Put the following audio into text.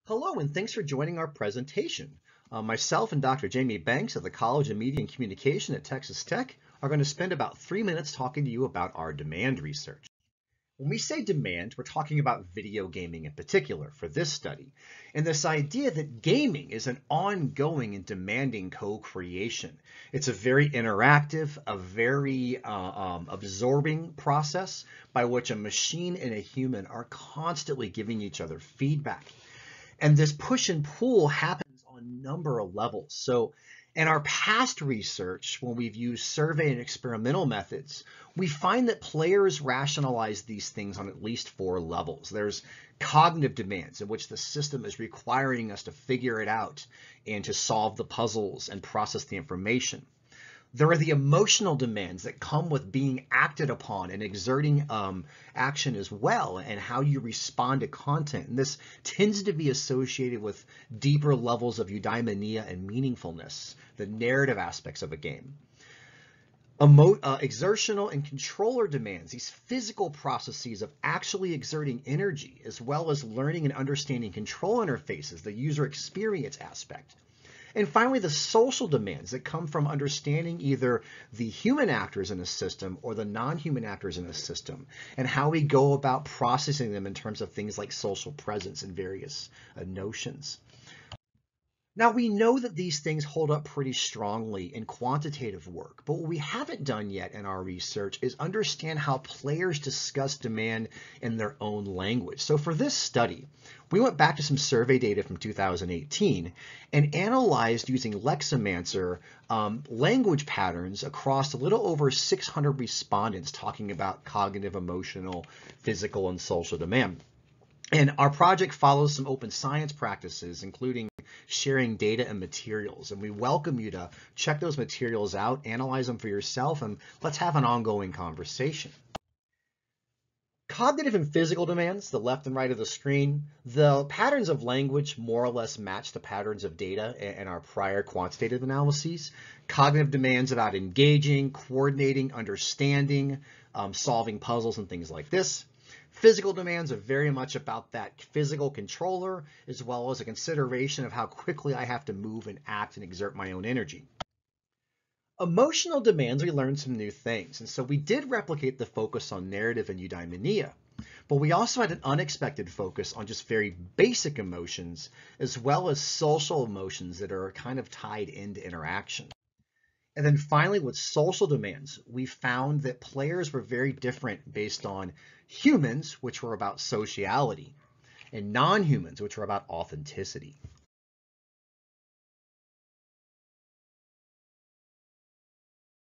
Hello, and thanks for joining our presentation. Myself and Dr. Jamie Banks of the College of Media and Communication at Texas Tech are going to spend about 3 minutes talking to you about our demand research. When we say demand, we're talking about video gaming in particular for this study, and this idea that gaming is an ongoing and demanding co-creation. It's a very interactive, a very absorbing process by which a machine and a human are constantly giving each other feedback. And this push and pull happens on a number of levels. So in our past research, when we've used survey and experimental methods, we find that players rationalize these things on at least 4 levels. There's cognitive demands in which the system is requiring us to figure it out and to solve the puzzles and process the information. There are the emotional demands that come with being acted upon and exerting action as well, and how you respond to content. And this tends to be associated with deeper levels of eudaimonia and meaningfulness, the narrative aspects of a game. Exertional and controller demands, these physical processes of actually exerting energy, as well as learning and understanding control interfaces, the user experience aspect. And finally, the social demands that come from understanding either the human actors in a system or the non-human actors in a system, and how we go about processing them in terms of things like social presence and various notions. Now, we know that these things hold up pretty strongly in quantitative work, but what we haven't done yet in our research is understand how players discuss demand in their own language. So for this study, we went back to some survey data from 2018 and analyzed using Lexamancer language patterns across a little over 600 respondents talking about cognitive, emotional, physical, and social demand. And our project follows some open science practices, including sharing data and materials. And we welcome you to check those materials out, analyze them for yourself, and let's have an ongoing conversation. Cognitive and physical demands, the left and right of the screen, the patterns of language more or less match the patterns of data in our prior quantitative analyses. Cognitive demands about engaging, coordinating, understanding, solving puzzles and things like this. Physical demands are very much about that physical controller, as well as a consideration of how quickly I have to move and act and exert my own energy. Emotional demands, we learned some new things. And so we did replicate the focus on narrative and eudaimonia, but we also had an unexpected focus on just very basic emotions, as well as social emotions that are kind of tied into interaction. And then finally, with social demands, we found that players were very different based on humans, which were about sociality, and non-humans, which were about authenticity.